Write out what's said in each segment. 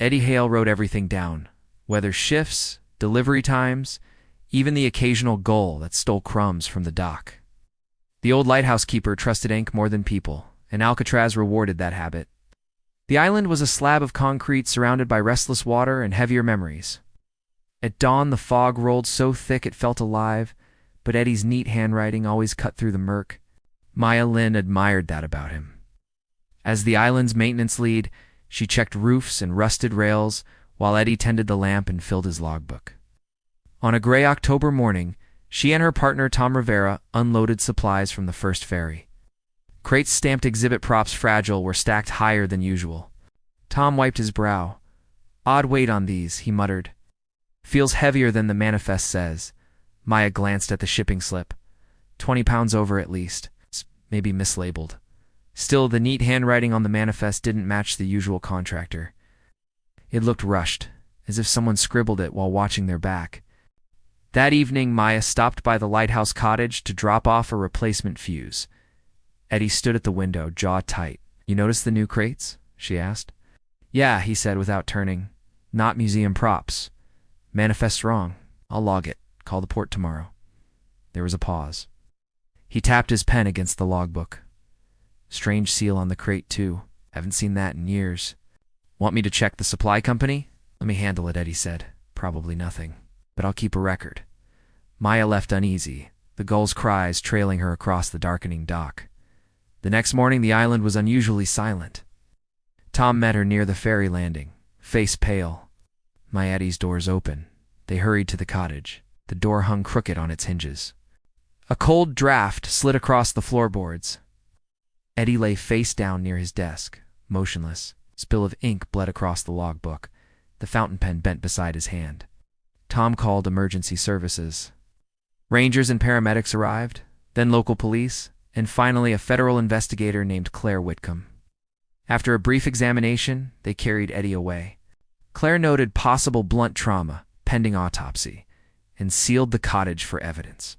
Eddie Hale wrote everything down, weather shifts, delivery times, even the occasional gull that stole crumbs from the dock. The old lighthouse keeper trusted ink more than people, and Alcatraz rewarded that habit. The island was a slab of concrete surrounded by restless water and heavier memories. At dawn, the fog rolled so thick it felt alive, but Eddie's neat handwriting always cut through the murk. Maya Lynn admired that about him. As the island's maintenance lead, she checked roofs and rusted rails, while Eddie tended the lamp and filled his logbook. On a gray October morning, she and her partner Tom Rivera unloaded supplies from the first ferry. Crates stamped exhibit props fragile were stacked higher than usual. Tom wiped his brow. "Odd weight on these," he muttered. "Feels heavier than the manifest says." Maya glanced at the shipping slip. 20 pounds over at least. Maybe mislabeled. Still, the neat handwriting on the manifest didn't match the usual contractor. It looked rushed, as if someone scribbled it while watching their back. That evening, Maya stopped by the lighthouse cottage to drop off a replacement fuse. Eddie stood at the window, jaw tight. "You notice the new crates?" she asked. "Yeah," he said without turning. "Not museum props. Manifest's wrong. I'll log it. Call the port tomorrow." There was a pause. He tapped his pen against the logbook. Strange seal on the crate, too. Haven't seen that in years. "Want me to check the supply company?" "Let me handle it," Eddie said. "Probably nothing, but I'll keep a record." Maya left uneasy, the gull's cries trailing her across the darkening dock. The next morning, the island was unusually silent. Tom met her near the ferry landing, face pale. Eddie's doors open. They hurried to the cottage. The door hung crooked on its hinges. A cold draft slid across the floorboards. Eddie lay face down near his desk, motionless. Spill of ink bled across the logbook. The fountain pen bent beside his hand. Tom called emergency services. Rangers and paramedics arrived, then local police, and finally a federal investigator named Claire Whitcomb. After a brief examination, they carried Eddie away. Claire noted possible blunt trauma, pending autopsy, and sealed the cottage for evidence.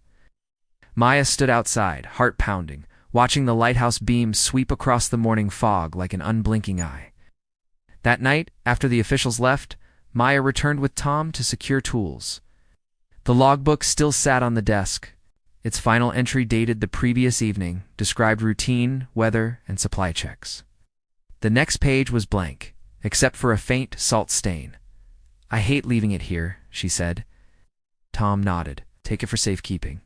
Maya stood outside, heart pounding, watching the lighthouse beam sweep across the morning fog like an unblinking eye. That night, after the officials left, Maya returned with Tom to secure tools. The logbook still sat on the desk. Its final entry, dated the previous evening, described routine, weather, and supply checks. The next page was blank, except for a faint salt stain. "I hate leaving it here," she said. Tom nodded. "Take it for safekeeping."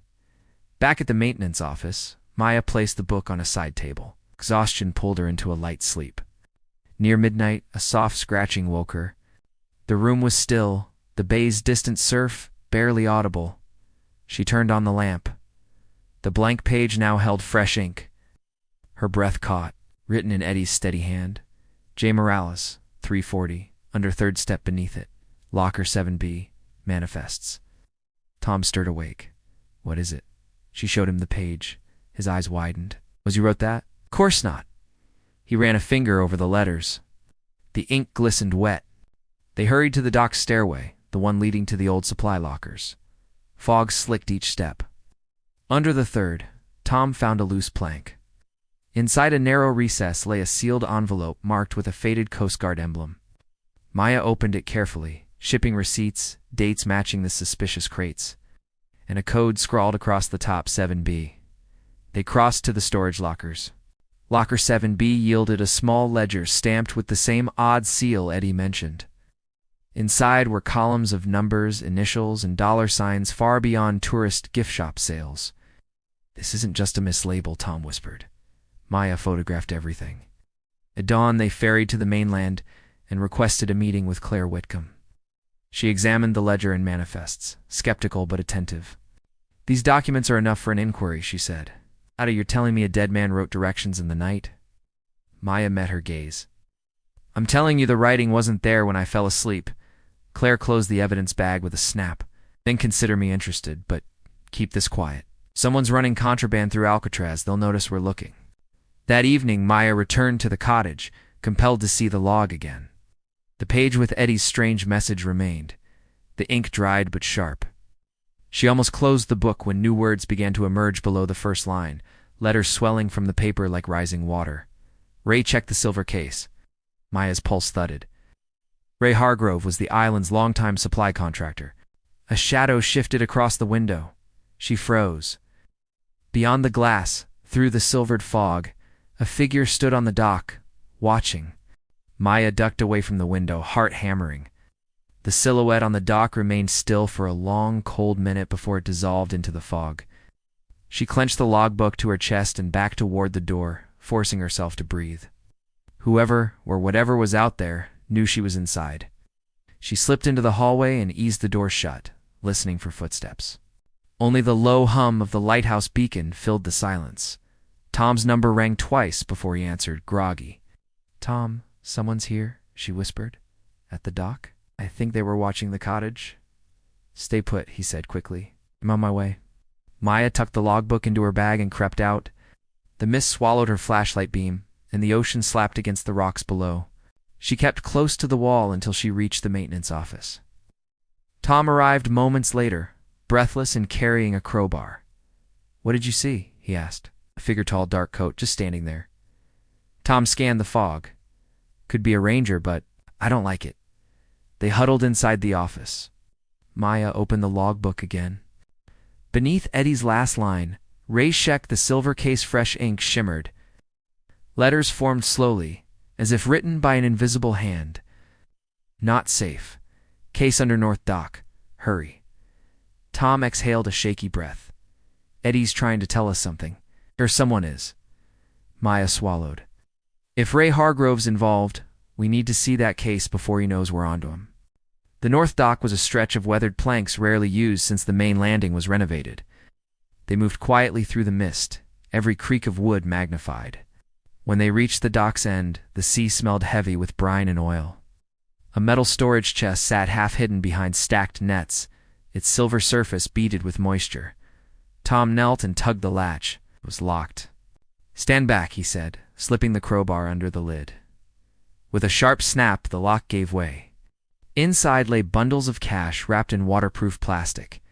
Back at the maintenance office, Maya placed the book on a side table. Exhaustion pulled her into a light sleep. Near midnight, a soft scratching woke her. The room was still, the bay's distant surf barely audible. She turned on the lamp. The blank page now held fresh ink. Her breath caught, written in Eddie's steady hand. "J. Morales, 340, under third step beneath it. Locker 7B, manifests." Tom stirred awake. "What is it?" She showed him the page. His eyes widened. "Was you wrote that?" "Of course not." He ran a finger over the letters. The ink glistened wet. They hurried to the dock stairway, the one leading to the old supply lockers. Fog slicked each step. Under the third, Tom found a loose plank. Inside a narrow recess lay a sealed envelope marked with a faded Coast Guard emblem. Maya opened it carefully, shipping receipts, dates matching the suspicious crates, and a code scrawled across the top, 7B. They crossed to the storage lockers. Locker 7B yielded a small ledger stamped with the same odd seal Eddie mentioned. Inside were columns of numbers, initials, and dollar signs far beyond tourist gift shop sales. "This isn't just a mislabel," Tom whispered. Maya photographed everything. At dawn, they ferried to the mainland and requested a meeting with Claire Whitcomb. She examined the ledger and manifests, skeptical but attentive. "These documents are enough for an inquiry," she said. "You're telling me a dead man wrote directions in the night?" Maya met her gaze. "I'm telling you the writing wasn't there when I fell asleep." Claire closed the evidence bag with a snap. "Then consider me interested, but keep this quiet. Someone's running contraband through Alcatraz. They'll notice we're looking." That evening, Maya returned to the cottage, compelled to see the log again. The page with Eddie's strange message remained, the ink dried but sharp. She almost closed the book when new words began to emerge below the first line, letters swelling from the paper like rising water. "Ray checked the silver case." Maya's pulse thudded. Ray Hargrove was the island's longtime supply contractor. A shadow shifted across the window. She froze. Beyond the glass, through the silvered fog, a figure stood on the dock, watching. Maya ducked away from the window, heart hammering. The silhouette on the dock remained still for a long, cold minute before it dissolved into the fog. She clenched the logbook to her chest and backed toward the door, forcing herself to breathe. Whoever or whatever was out there knew she was inside. She slipped into the hallway and eased the door shut, listening for footsteps. Only the low hum of the lighthouse beacon filled the silence. Tom's number rang twice before he answered, groggy. "Tom, someone's here," she whispered. "At the dock? I think they were watching the cottage." "Stay put," he said quickly. "I'm on my way." Maya tucked the logbook into her bag and crept out. The mist swallowed her flashlight beam, and the ocean slapped against the rocks below. She kept close to the wall until she reached the maintenance office. Tom arrived moments later, breathless and carrying a crowbar. "What did you see?" he asked. A figure-tall dark coat just standing there. Tom scanned the fog. "Could be a ranger, but I don't like it." They huddled inside the office. Maya opened the logbook again. Beneath Eddie's last line, Ray Sheck, the silver case fresh ink shimmered. Letters formed slowly, as if written by an invisible hand. "Not safe. Case under North Dock. Hurry." Tom exhaled a shaky breath. "Eddie's trying to tell us something. Or someone is." Maya swallowed. "If Ray Hargrove's involved, we need to see that case before he knows we're onto him." The North Dock was a stretch of weathered planks rarely used since the main landing was renovated. They moved quietly through the mist, every creak of wood magnified. When they reached the dock's end, the sea smelled heavy with brine and oil. A metal storage chest sat half-hidden behind stacked nets, its silver surface beaded with moisture. Tom knelt and tugged the latch. It was locked. "Stand back," he said, slipping the crowbar under the lid. With a sharp snap, the lock gave way. Inside lay bundles of cash wrapped in waterproof plastic,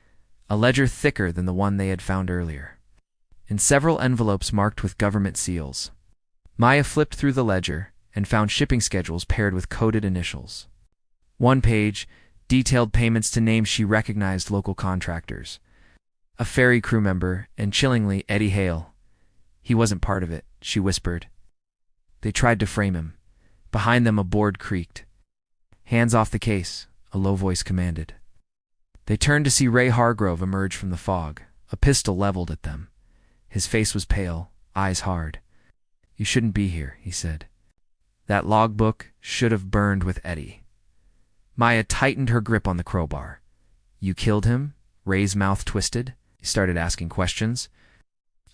a ledger thicker than the one they had found earlier, and several envelopes marked with government seals. Maya flipped through the ledger and found shipping schedules paired with coded initials. One page detailed payments to names she recognized, local contractors. A ferry crew member, and chillingly, Eddie Hale. He wasn't part of it, she whispered. They tried to frame him. Behind them a board creaked. "Hands off the case," a low voice commanded. They turned to see Ray Hargrove emerge from the fog, a pistol leveled at them. His face was pale, eyes hard. "You shouldn't be here," he said. That logbook should have burned with Eddie. Maya tightened her grip on the crowbar. "You killed him?" Ray's mouth twisted. He started asking questions.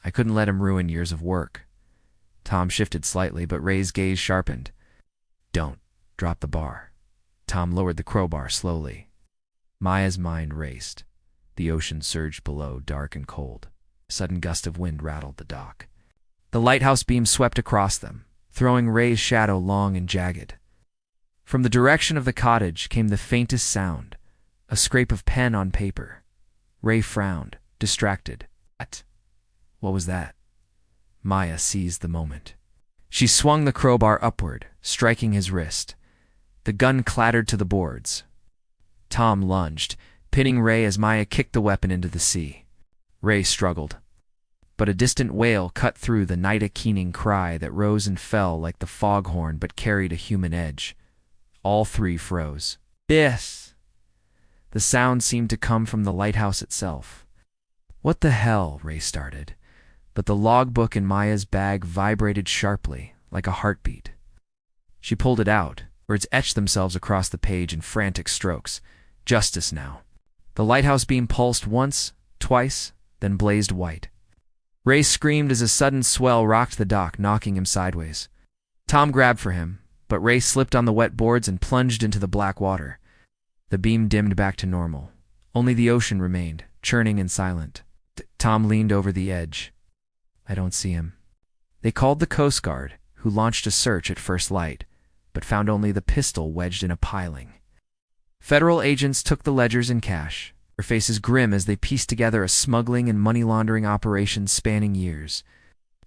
"I couldn't let him ruin years of work." Tom shifted slightly, but Ray's gaze sharpened. "Don't drop the bar." Tom lowered the crowbar slowly. Maya's mind raced. The ocean surged below, dark and cold. A sudden gust of wind rattled the dock. The lighthouse beam swept across them, throwing Ray's shadow long and jagged. From the direction of the cottage came the faintest sound, a scrape of pen on paper. Ray frowned, distracted. What was that? Maya seized the moment. She swung the crowbar upward, striking his wrist. The gun clattered to the boards. Tom lunged, pinning Ray as Maya kicked the weapon into the sea. Ray struggled. But a distant wail cut through the night, a keening cry that rose and fell like the foghorn but carried a human edge. All three froze. "This!" The sound seemed to come from the lighthouse itself. "What the hell?" Ray started. But the logbook in Maya's bag vibrated sharply, like a heartbeat. She pulled it out. Words etched themselves across the page in frantic strokes. Justice now. The lighthouse beam pulsed once, twice, then blazed white. Ray screamed as a sudden swell rocked the dock, knocking him sideways. Tom grabbed for him, but Ray slipped on the wet boards and plunged into the black water. The beam dimmed back to normal. Only the ocean remained, churning and silent. Tom leaned over the edge. "I don't see him." They called the Coast Guard, who launched a search at first light, but found only the pistol wedged in a piling. Federal agents took the ledgers and cash, their faces grim as they pieced together a smuggling and money laundering operation spanning years.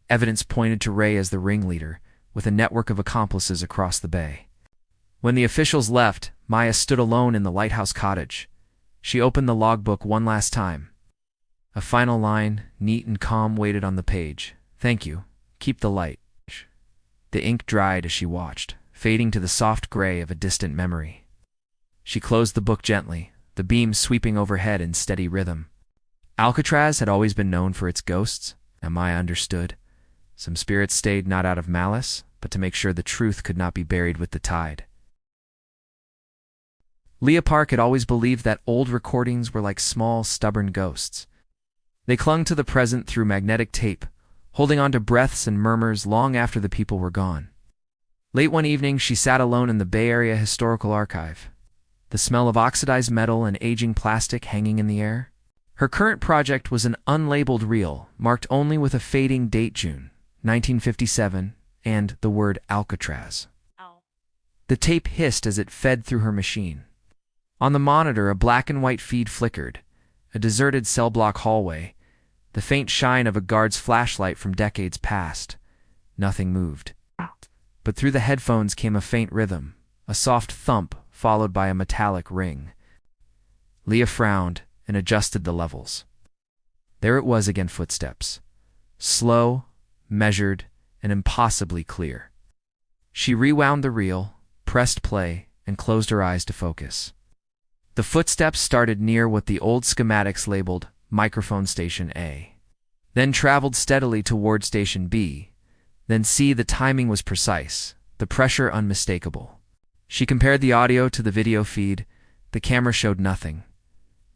Evidence pointed to Ray as the ringleader, with a network of accomplices across the bay. When the officials left, Maya stood alone in the lighthouse cottage. She opened the logbook one last time. A final line, neat and calm, waited on the page. "Thank you. Keep the light." The ink dried as she watched, fading to the soft gray of a distant memory. She closed the book gently, the beams sweeping overhead in steady rhythm. Alcatraz had always been known for its ghosts, and Maya understood. Some spirits stayed not out of malice, but to make sure the truth could not be buried with the tide. Leah Park had always believed that old recordings were like small, stubborn ghosts. They clung to the present through magnetic tape, holding on to breaths and murmurs long after the people were gone. Late one evening, she sat alone in the Bay Area Historical Archive, the smell of oxidized metal and aging plastic hanging in the air. Her current project was an unlabeled reel, marked only with a fading date, June 1957, and the word Alcatraz. Ow. The tape hissed as it fed through her machine. On the monitor, a black and white feed flickered, a deserted cell block hallway, the faint shine of a guard's flashlight from decades past. Nothing moved. But through the headphones came a faint rhythm, a soft thump followed by a metallic ring. Leah frowned and adjusted the levels. There it was again, footsteps. Slow, measured, and impossibly clear. She rewound the reel, pressed play, and closed her eyes to focus. The footsteps started near what the old schematics labeled Microphone Station A, then traveled steadily toward Station B, then C. The timing was precise, the pressure unmistakable. She compared the audio to the video feed. The camera showed nothing.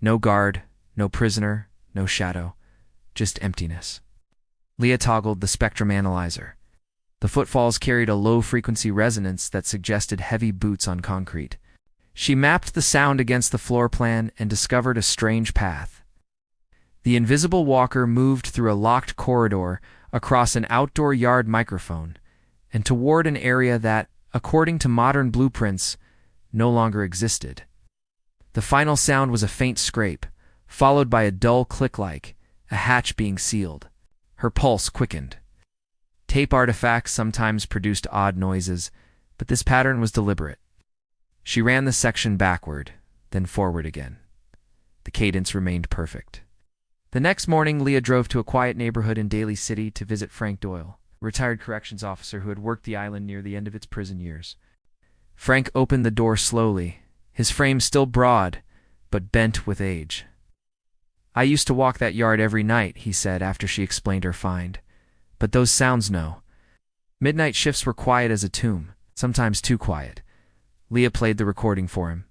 No guard, no prisoner, no shadow, just emptiness. Leah toggled the spectrum analyzer. The footfalls carried a low-frequency resonance that suggested heavy boots on concrete. She mapped the sound against the floor plan and discovered a strange path. The invisible walker moved through a locked corridor, across an outdoor yard microphone, and toward an area that, according to modern blueprints, no longer existed. The final sound was a faint scrape, followed by a dull click like a hatch being sealed. Her pulse quickened. Tape artifacts sometimes produced odd noises, but this pattern was deliberate. She ran the section backward, then forward again. The cadence remained perfect. The next morning, Leah drove to a quiet neighborhood in Daly City to visit Frank Doyle, a retired corrections officer who had worked the island near the end of its prison years. Frank opened the door slowly, his frame still broad, but bent with age. "I used to walk that yard every night," he said after she explained her find. "But those sounds, no. Midnight shifts were quiet as a tomb, sometimes too quiet." Leah played the recording for him.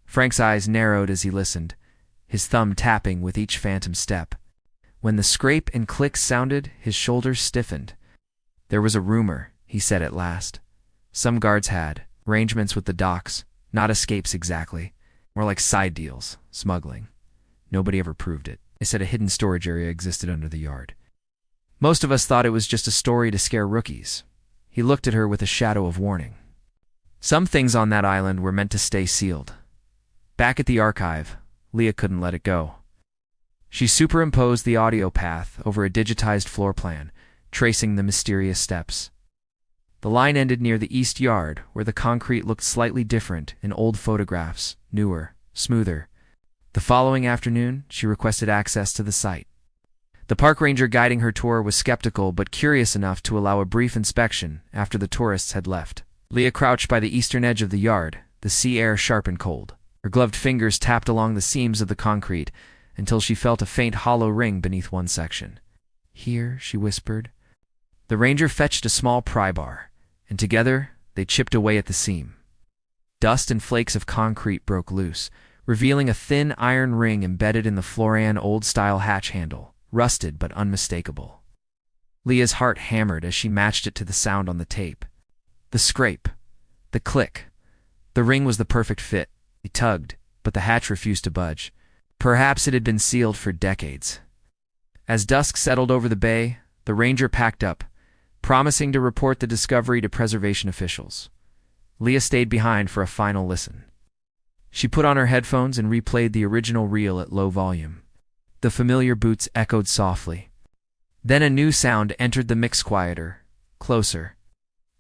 Frank's eyes narrowed as he listened, his thumb tapping with each phantom step. When the scrape and click sounded, his shoulders stiffened. "There was a rumor," he said at last. "Some guards had arrangements with the docks, not escapes exactly, more like side deals, smuggling. Nobody ever proved it. They said a hidden storage area existed under the yard. Most of us thought it was just a story to scare rookies." He looked at her with a shadow of warning. "Some things on that island were meant to stay sealed." Back at the archive, Leah couldn't let it go. She superimposed the audio path over a digitized floor plan, tracing the mysterious steps. The line ended near the east yard, where the concrete looked slightly different in old photographs, newer, smoother. The following afternoon, she requested access to the site. The park ranger guiding her tour was skeptical but curious enough to allow a brief inspection after the tourists had left. Leah crouched by the eastern edge of the yard, the sea air sharp and cold. Her gloved fingers tapped along the seams of the concrete until she felt a faint hollow ring beneath one section. "Here," she whispered. The ranger fetched a small pry bar, and together they chipped away at the seam. Dust and flakes of concrete broke loose, revealing a thin iron ring embedded in the Florian old-style hatch handle, rusted but unmistakable. Leah's heart hammered as she matched it to the sound on the tape. The scrape, the click. The ring was the perfect fit. He tugged, but the hatch refused to budge. Perhaps it had been sealed for decades. As dusk settled over the bay, the ranger packed up, promising to report the discovery to preservation officials. Leah stayed behind for a final listen. She put on her headphones and replayed the original reel at low volume. The familiar boots echoed softly. Then a new sound entered the mix, quieter, closer.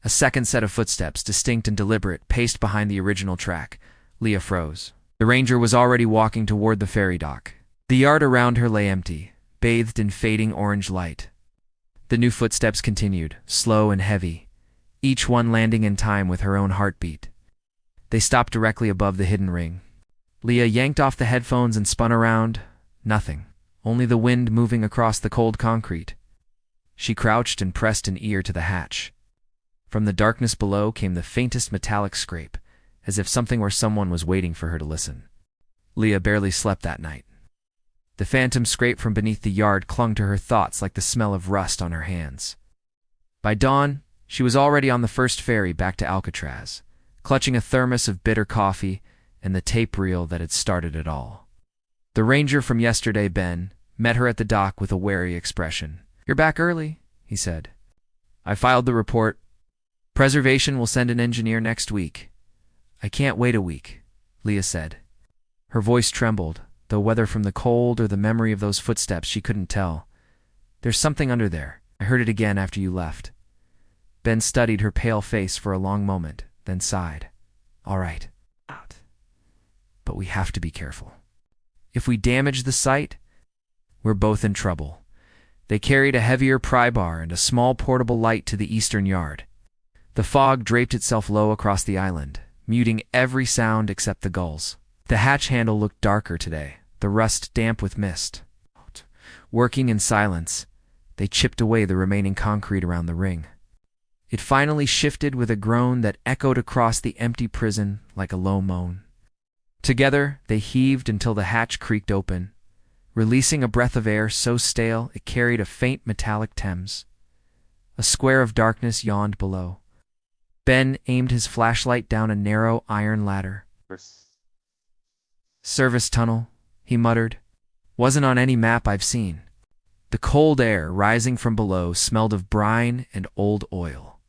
A second set of footsteps, distinct and deliberate, paced behind the original track, Leah froze. The ranger was already walking toward the ferry dock. The yard around her lay empty, bathed in fading orange light. The new footsteps continued, slow and heavy, each one landing in time with her own heartbeat. They stopped directly above the hidden ring. Leah yanked off the headphones and spun around. Nothing, only the wind moving across the cold concrete. She crouched and pressed an ear to the hatch. From the darkness below came the faintest metallic scrape, as if something or someone was waiting for her to listen. Leah barely slept that night. The phantom scrape from beneath the yard clung to her thoughts like the smell of rust on her hands. By dawn, she was already on the first ferry back to Alcatraz, clutching a thermos of bitter coffee and the tape reel that had started it all. The ranger from yesterday, Ben, met her at the dock with a wary expression. "You're back early," he said. "I filed the report. Preservation will send an engineer next week." "I can't wait a week," Leah said. Her voice trembled, though whether from the cold or the memory of those footsteps she couldn't tell. "There's something under there. I heard it again after you left." Ben studied her pale face for a long moment, then sighed. "All right. Out. But we have to be careful. If we damage the site, we're both in trouble." They carried a heavier pry bar and a small portable light to the eastern yard. The fog draped itself low across the island, muting every sound except the gulls. The hatch handle looked darker today, the rust damp with mist. Working in silence, they chipped away the remaining concrete around the ring. It finally shifted with a groan that echoed across the empty prison like a low moan. Together, they heaved until the hatch creaked open, releasing a breath of air so stale it carried a faint metallic Thames. A square of darkness yawned below. Ben aimed his flashlight down a narrow iron ladder. "Service tunnel," he muttered. "Wasn't on any map I've seen." The cold air rising from below smelled of brine and old oil.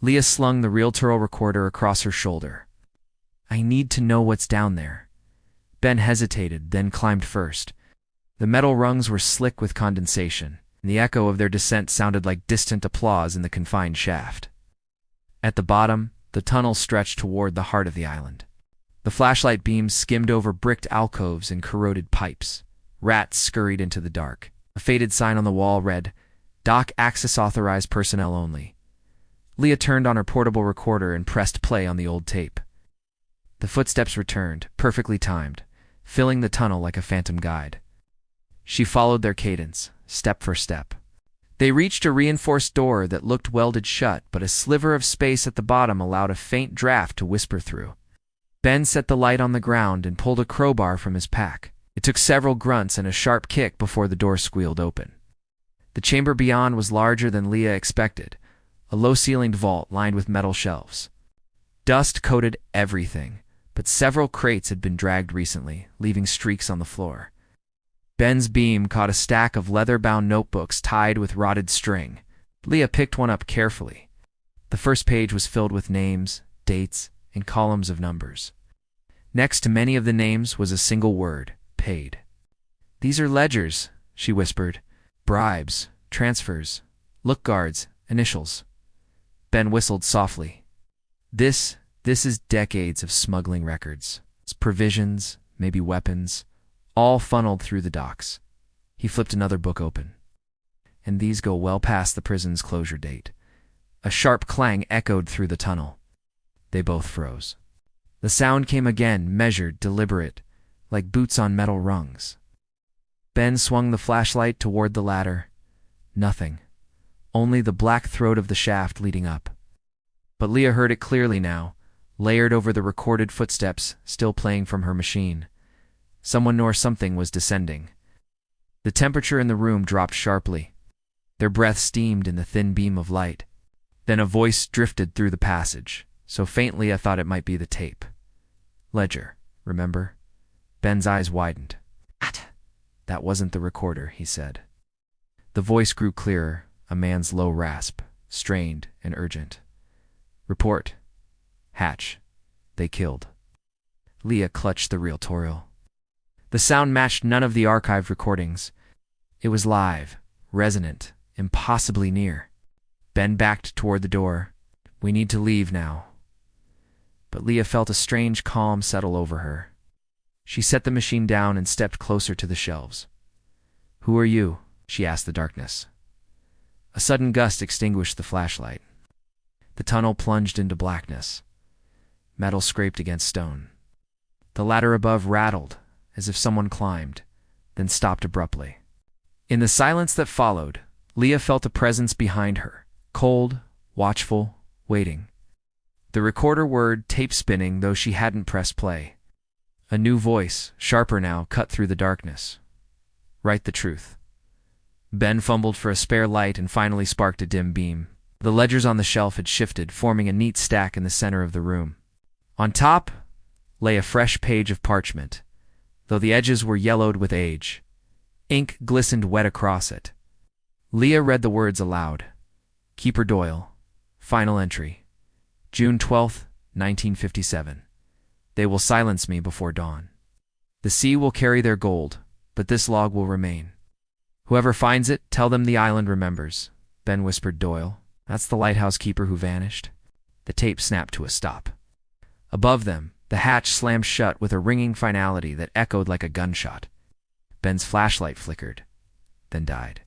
Leah slung the reel-to-reel recorder across her shoulder. "I need to know what's down there." Ben hesitated, then climbed first. The metal rungs were slick with condensation, and the echo of their descent sounded like distant applause in the confined shaft. At the bottom, the tunnel stretched toward the heart of the island. The flashlight beams skimmed over bricked alcoves and corroded pipes. Rats scurried into the dark. A faded sign on the wall read, "Dock access authorized personnel only." Leah turned on her portable recorder and pressed play on the old tape. The footsteps returned, perfectly timed, filling the tunnel like a phantom guide. She followed their cadence, step for step. They reached a reinforced door that looked welded shut, but a sliver of space at the bottom allowed a faint draft to whisper through. Ben set the light on the ground and pulled a crowbar from his pack. It took several grunts and a sharp kick before the door squealed open. The chamber beyond was larger than Leah expected, a low-ceilinged vault lined with metal shelves. Dust coated everything, but several crates had been dragged recently, leaving streaks on the floor. Ben's beam caught a stack of leather-bound notebooks tied with rotted string. Leah picked one up carefully. The first page was filled with names, dates, and columns of numbers. Next to many of the names was a single word, paid. "These are ledgers," she whispered. "Bribes, transfers, look guards, initials." Ben whistled softly. This is decades of smuggling records. It's provisions, maybe weapons, all funneled through the docks. He flipped another book open. "And these go well past the prison's closure date." A sharp clang echoed through the tunnel. They both froze. The sound came again, measured, deliberate, like boots on metal rungs. Ben swung the flashlight toward the ladder. Nothing. Only the black throat of the shaft leading up. But Leah heard it clearly now, layered over the recorded footsteps still playing from her machine. Someone or something was descending. The temperature in the room dropped sharply. Their breath steamed in the thin beam of light. Then a voice drifted through the passage, so faintly I thought it might be the tape. "Ledger, remember?" Ben's eyes widened. "That wasn't the recorder," he said. The voice grew clearer, a man's low rasp, strained and urgent. "Report. Hatch. They killed." Leah clutched the reel-to-reel. The sound matched none of the archived recordings. It was live, resonant, impossibly near. Ben backed toward the door. "We need to leave now." but Leah felt a strange calm settle over her. She set the machine down and stepped closer to the shelves. "Who are you?" she asked the darkness. A sudden gust extinguished the flashlight. The tunnel plunged into blackness. Metal scraped against stone. The ladder above rattled, as if someone climbed, then stopped abruptly. In the silence that followed, Leah felt a presence behind her, cold, watchful, waiting. The recorder whirred, tape spinning, though she hadn't pressed play. A new voice, sharper now, cut through the darkness. "Write the truth." Ben fumbled for a spare light and finally sparked a dim beam. The ledgers on the shelf had shifted, forming a neat stack in the center of the room. On top lay a fresh page of parchment, though the edges were yellowed with age. Ink glistened wet across it. Leah read the words aloud. Keeper Doyle. Final entry. June 12th, 1957. They will silence me before dawn. The sea will carry their gold, but this log will remain. Whoever finds it, tell them the island remembers, Ben whispered Doyle. That's the lighthouse keeper who vanished. The tape snapped to a stop. Above them, the hatch slammed shut with a ringing finality that echoed like a gunshot. Ben's flashlight flickered, then died.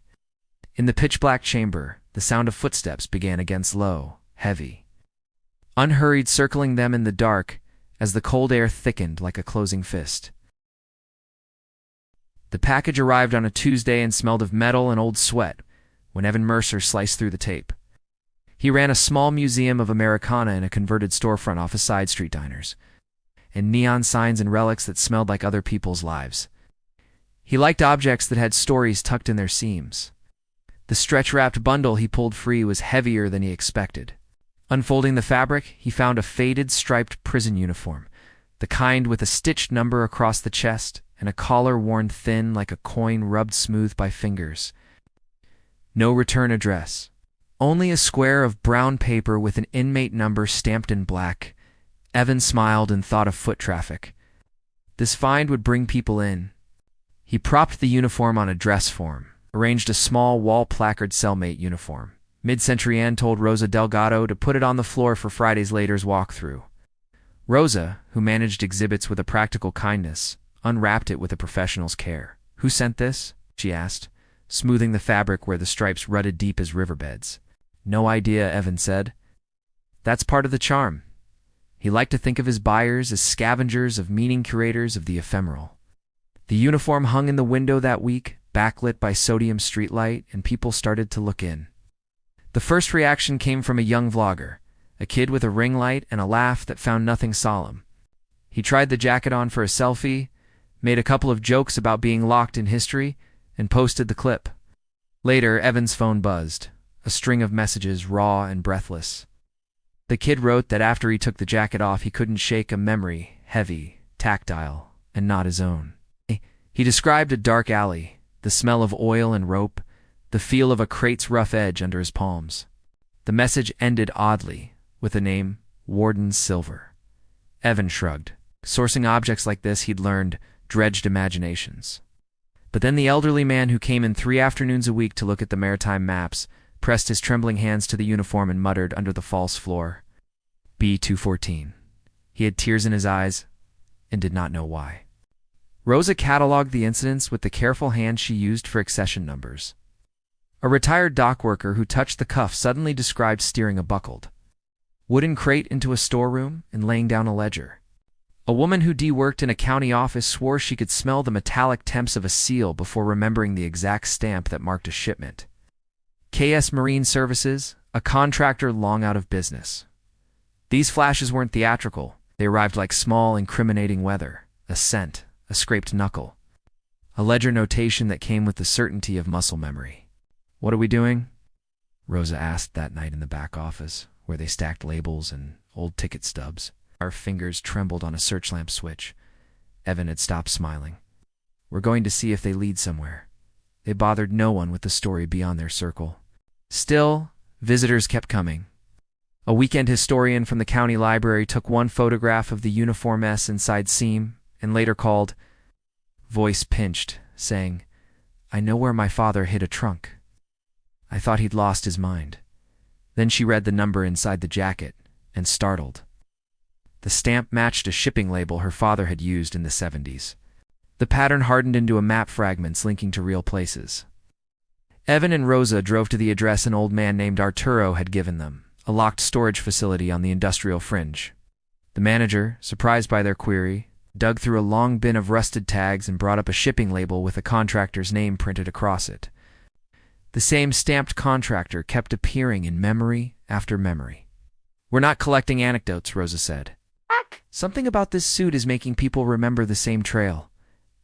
In the pitch-black chamber, the sound of footsteps began again, slow, heavy. Unhurried, circling them in the dark as the cold air thickened like a closing fist. The package arrived on a Tuesday and smelled of metal and old sweat when Evan Mercer sliced through the tape. He ran a small museum of Americana in a converted storefront off a side street diners, and neon signs and relics that smelled like other people's lives. He liked objects that had stories tucked in their seams. The stretch-wrapped bundle he pulled free was heavier than he expected. Unfolding the fabric, he found a faded, striped prison uniform, the kind with a stitched number across the chest and a collar worn thin like a coin rubbed smooth by fingers. No return address. Only a square of brown paper with an inmate number stamped in black. Evan smiled and thought of foot traffic. This find would bring people in. He propped the uniform on a dress form, arranged a small wall placard cellmate uniform. Mid-Century Ann told Rosa Delgado to put it on the floor for Friday's Later's walkthrough. Rosa, who managed exhibits with a practical kindness, unwrapped it with a professional's care. "Who sent this?" she asked, smoothing the fabric where the stripes rutted deep as riverbeds. "No idea," Evan said. That's part of the charm. He liked to think of his buyers as scavengers of meaning, curators of the ephemeral. The uniform hung in the window that week, backlit by sodium streetlight, and people started to look in. The first reaction came from a young vlogger, a kid with a ring light and a laugh that found nothing solemn. He tried the jacket on for a selfie, made a couple of jokes about being locked in history, and posted the clip. Later, Evan's phone buzzed, a string of messages raw and breathless. The kid wrote that after he took the jacket off, he couldn't shake a memory, heavy, tactile, and not his own. He described a dark alley, the smell of oil and rope, the feel of a crate's rough edge under his palms. The message ended oddly, with the name Warden Silver. Evan shrugged. Sourcing objects like this, he'd learned, dredged imaginations. But then the elderly man who came in 3 afternoons a week to look at the maritime maps pressed his trembling hands to the uniform and muttered under the false floor, B-214. He had tears in his eyes and did not know why. Rosa cataloged the incidents with the careful hand she used for accession numbers. A retired dock worker who touched the cuff suddenly described steering a buckled wooden crate into a storeroom and laying down a ledger. A woman who de-worked in a county office swore she could smell the metallic temps of a seal before remembering the exact stamp that marked a shipment. KS Marine Services, a contractor long out of business. These flashes weren't theatrical. They arrived like small, incriminating weather, a scent, a scraped knuckle, a ledger notation that came with the certainty of muscle memory. "What are we doing?" Rosa asked that night in the back office, where they stacked labels and old ticket stubs. Our fingers trembled on a search lamp switch. Evan had stopped smiling. "We're going to see if they lead somewhere." They bothered no one with the story beyond their circle. Still, visitors kept coming. A weekend historian from the county library took one photograph of the uniform mess inside seam and later called. Voice pinched, saying, "I know where my father hid a trunk. I thought he'd lost his mind." Then she read the number inside the jacket and startled. The stamp matched a shipping label her father had used in the 70s. The pattern hardened into a map fragments linking to real places. Evan and Rosa drove to the address an old man named Arturo had given them, a locked storage facility on the industrial fringe. The manager, surprised by their query, dug through a long bin of rusted tags and brought up a shipping label with the contractor's name printed across it. The same stamped contractor kept appearing in memory after memory. "We're not collecting anecdotes," Rosa said. "Something about this suit is making people remember the same trail.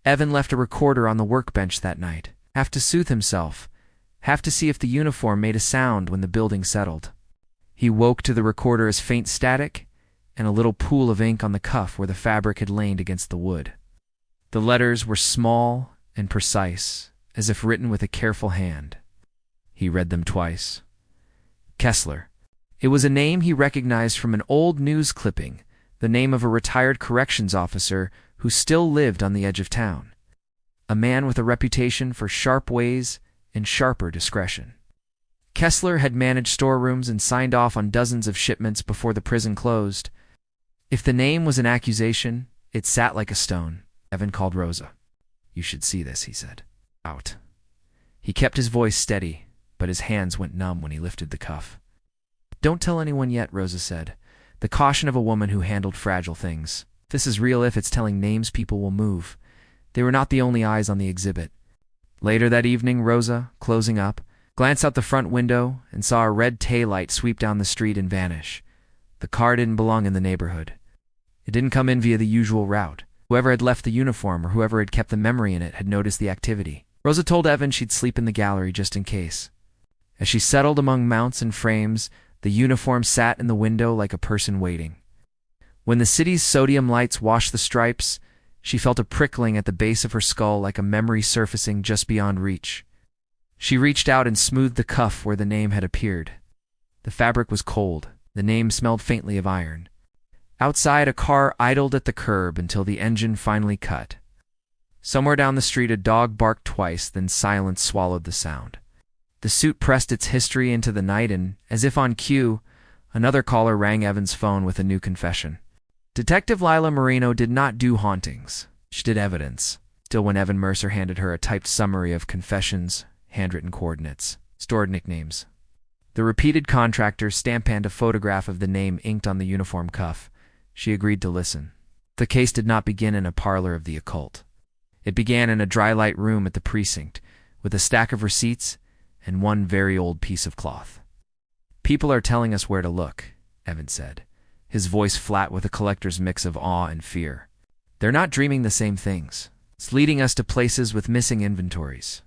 Evan left a recorder on the workbench that night. Have to soothe himself. Have to see if the uniform made a sound when the building settled. He woke to the recorder as faint static and a little pool of ink on the cuff where the fabric had lain against the wood. The letters were small and precise, as if written with a careful hand." He read them twice. Kesler. It was a name he recognized from an old news clipping, the name of a retired corrections officer who still lived on the edge of town. A man with a reputation for sharp ways and sharper discretion. Kesler had managed storerooms and signed off on dozens of shipments before the prison closed. If the name was an accusation, it sat like a stone. Evan called Rosa. "You should see this," he said. "Out." He kept his voice steady, but his hands went numb when he lifted the cuff. "Don't tell anyone yet," Rosa said, the caution of a woman who handled fragile things. "This is real if it's telling names people will move." They were not the only eyes on the exhibit. Later that evening, Rosa, closing up, glanced out the front window and saw a red taillight sweep down the street and vanish. The car didn't belong in the neighborhood. It didn't come in via the usual route. Whoever had left the uniform or whoever had kept the memory in it had noticed the activity. Rosa told Evan she'd sleep in the gallery just in case. As she settled among mounts and frames, the uniform sat in the window like a person waiting. When the city's sodium lights washed the stripes, she felt a prickling at the base of her skull like a memory surfacing just beyond reach. She reached out and smoothed the cuff where the name had appeared. The fabric was cold. The name smelled faintly of iron. Outside, a car idled at the curb until the engine finally cut. Somewhere down the street, a dog barked twice, then silence swallowed the sound. The suit pressed its history into the night and, as if on cue, another caller rang Evan's phone with a new confession. Detective Lila Marino did not do hauntings. She did evidence. Still, when Evan Mercer handed her a typed summary of confessions, handwritten coordinates, stored nicknames, the repeated contractor stamp-panned a photograph of the name inked on the uniform cuff, she agreed to listen. The case did not begin in a parlor of the occult. It began in a dry-light room at the precinct, with a stack of receipts and one very old piece of cloth. "People are telling us where to look," Evan said, his voice flat with a collector's mix of awe and fear. "They're not dreaming the same things. It's leading us to places with missing inventories."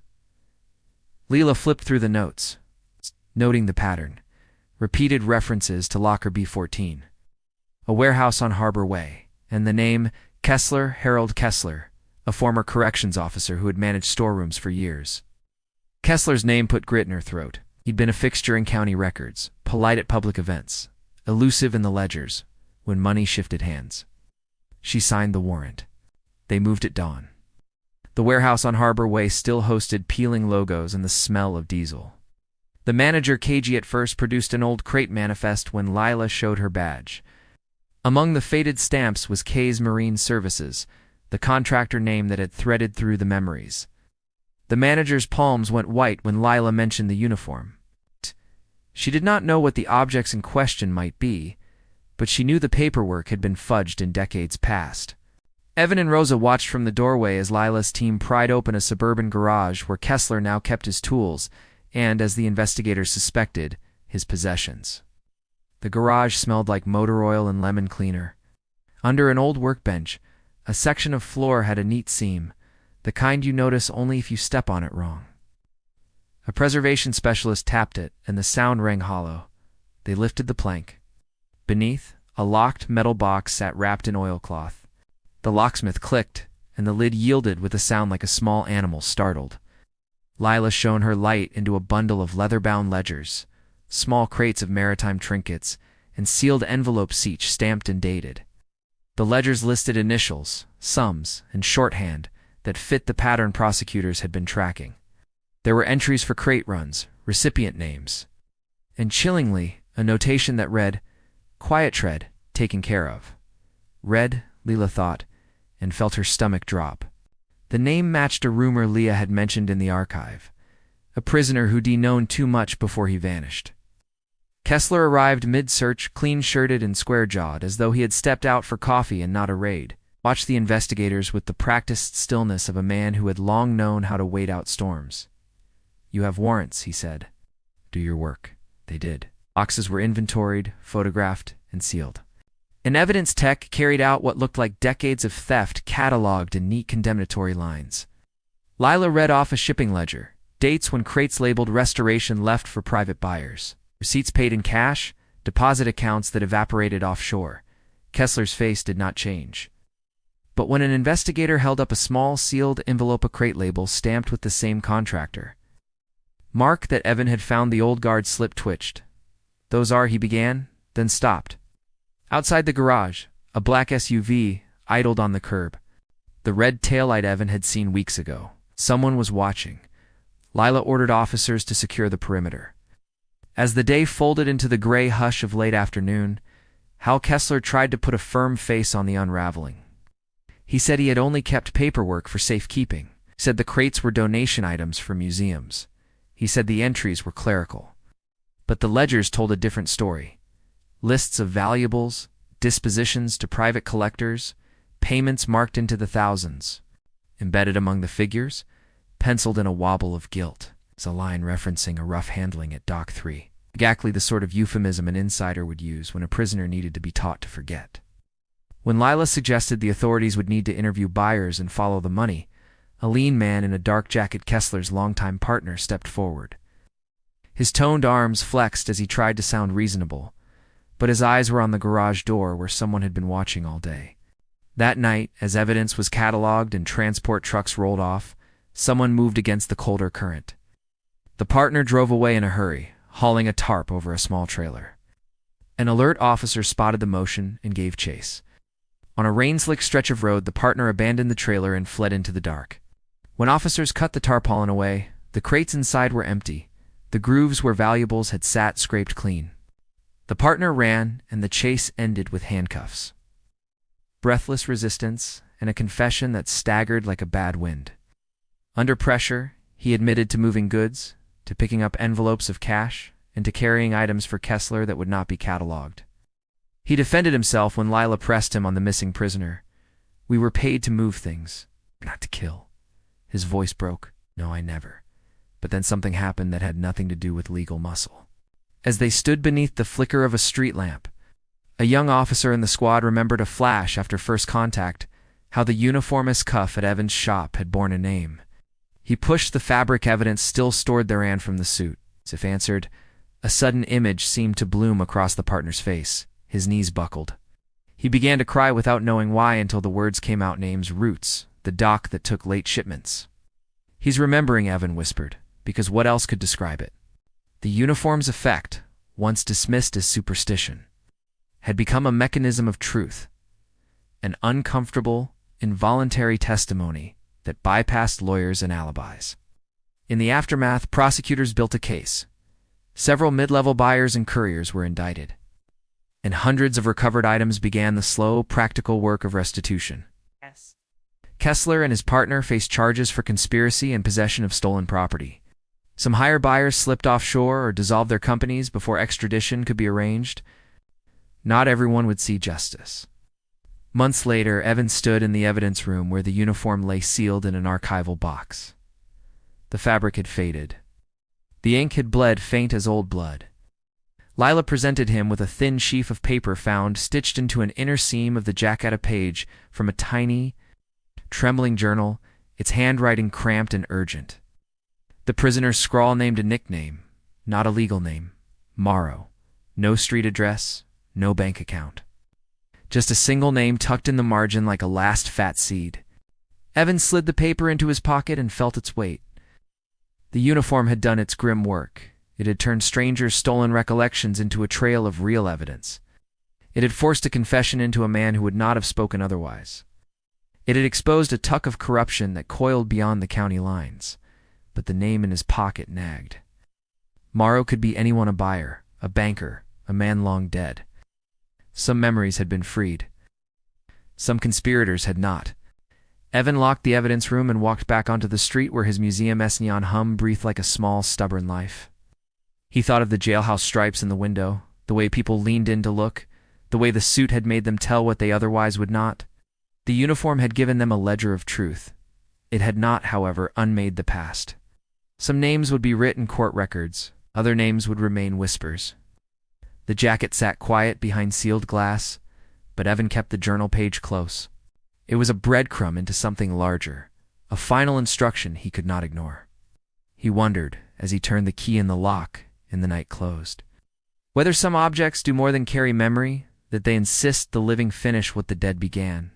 Leela flipped through the notes, noting the pattern, repeated references to Locker B14, a warehouse on Harbor Way, and the name Kesler, Harold Kesler, a former corrections officer who had managed storerooms for years. Kessler's name put grit in her throat. He'd been a fixture in county records, polite at public events, elusive in the ledgers, when money shifted hands. She signed the warrant. They moved at dawn. The warehouse on Harbor Way still hosted peeling logos and the smell of diesel. The manager, cagey at first, produced an old crate manifest when Lila showed her badge. Among the faded stamps was K's Marine Services, the contractor name that had threaded through the memories. The manager's palms went white when Lila mentioned the uniform. She did not know what the objects in question might be, but she knew the paperwork had been fudged in decades past. Evan and Rosa watched from the doorway as Lila's team pried open a suburban garage where Kesler now kept his tools and, as the investigators suspected, his possessions. The garage smelled like motor oil and lemon cleaner. Under an old workbench, a section of floor had a neat seam, the kind you notice only if you step on it wrong. A preservation specialist tapped it, and the sound rang hollow. They lifted the plank. Beneath, a locked metal box sat wrapped in oilcloth. The locksmith clicked, and the lid yielded with a sound like a small animal startled. Lila shone her light into a bundle of leather-bound ledgers, small crates of maritime trinkets, and sealed envelopes each stamped and dated. The ledgers listed initials, sums, and shorthand that fit the pattern prosecutors had been tracking. There were entries for crate runs, recipient names, and chillingly, a notation that read, "Quiet tread, taken care of." Red, Leela thought, and felt her stomach drop. The name matched a rumor Leah had mentioned in the archive. A prisoner who'd known too much before he vanished. Kesler arrived mid-search, clean-shirted and square-jawed, as though he had stepped out for coffee and not a raid. Watched the investigators with the practiced stillness of a man who had long known how to wait out storms. "You have warrants," he said. "Do your work." They did. Boxes were inventoried, photographed, and sealed. An evidence tech carried out what looked like decades of theft cataloged in neat condemnatory lines. Lila read off a shipping ledger, dates when crates labeled restoration left for private buyers, receipts paid in cash, deposit accounts that evaporated offshore. Kesler's face did not change. But when an investigator held up a small sealed envelope, a crate label stamped with the same contractor, mark that Evan had found, the old guard slip twitched. "Those are," he began, then stopped. Outside the garage, a black SUV idled on the curb. The red taillight Evan had seen weeks ago. Someone was watching. Lila ordered officers to secure the perimeter. As the day folded into the gray hush of late afternoon, Hal Kesler tried to put a firm face on the unraveling. He said he had only kept paperwork for safekeeping. Said the crates were donation items for museums. He said the entries were clerical. But the ledgers told a different story. Lists of valuables, dispositions to private collectors, payments marked into the thousands. Embedded among the figures, penciled in a wobble of guilt, is a line referencing a rough handling at Dock 3. Exactly the sort of euphemism an insider would use when a prisoner needed to be taught to forget. When Lila suggested the authorities would need to interview buyers and follow the money, a lean man in a dark jacket, Kesler's longtime partner, stepped forward. His toned arms flexed as he tried to sound reasonable, but his eyes were on the garage door where someone had been watching all day. That night, as evidence was cataloged and transport trucks rolled off, someone moved against the colder current. The partner drove away in a hurry, hauling a tarp over a small trailer. An alert officer spotted the motion and gave chase. On a rain-slick stretch of road, the partner abandoned the trailer and fled into the dark. When officers cut the tarpaulin away, the crates inside were empty. The grooves where valuables had sat scraped clean. The partner ran, and the chase ended with handcuffs, breathless resistance, and a confession that staggered like a bad wind. Under pressure, he admitted to moving goods, to picking up envelopes of cash, and to carrying items for Kesler that would not be cataloged. He defended himself when Lila pressed him on the missing prisoner. "We were paid to move things, not to kill." His voice broke. "No, I never." But then something happened that had nothing to do with legal muscle. As they stood beneath the flicker of a street lamp, a young officer in the squad remembered a flash after first contact, how the uniformist cuff at Evan's shop had borne a name. He pushed the fabric evidence still stored therein from the suit. As if answered, a sudden image seemed to bloom across the partner's face. His knees buckled. He began to cry without knowing why until the words came out. "Name's Roots, the dock that took late shipments." "He's remembering," Evan whispered, because what else could describe it? The uniform's effect, once dismissed as superstition, had become a mechanism of truth, an uncomfortable, involuntary testimony that bypassed lawyers and alibis. In the aftermath, prosecutors built a case. Several mid-level buyers and couriers were indicted, and hundreds of recovered items began the slow, practical work of restitution. Yes. Kesler and his partner faced charges for conspiracy and possession of stolen property. Some higher buyers slipped offshore or dissolved their companies before extradition could be arranged. Not everyone would see justice. Months later, Evan stood in the evidence room where the uniform lay sealed in an archival box. The fabric had faded. The ink had bled faint as old blood. Lila presented him with a thin sheaf of paper found stitched into an inner seam of the jacket, a page from a tiny, trembling journal, its handwriting cramped and urgent. The prisoner's scrawl named a nickname, not a legal name, Morrow. No street address, no bank account. Just a single name tucked in the margin like a last fat seed. Evan slid the paper into his pocket and felt its weight. The uniform had done its grim work. It had turned strangers' stolen recollections into a trail of real evidence. It had forced a confession into a man who would not have spoken otherwise. It had exposed a tuck of corruption that coiled beyond the county lines. But the name in his pocket nagged. Morrow could be anyone: a buyer, a banker, a man long dead. Some memories had been freed. Some conspirators had not. Evan locked the evidence room and walked back onto the street where his museum-esque neon hum breathed like a small, stubborn life. He thought of the jailhouse stripes in the window, the way people leaned in to look, the way the suit had made them tell what they otherwise would not. The uniform had given them a ledger of truth. It had not, however, unmade the past. Some names would be writ in court records, other names would remain whispers. The jacket sat quiet behind sealed glass, but Evan kept the journal page close. It was a breadcrumb into something larger, a final instruction he could not ignore. He wondered, as he turned the key in the lock and the night closed, whether some objects do more than carry memory, that they insist the living finish what the dead began.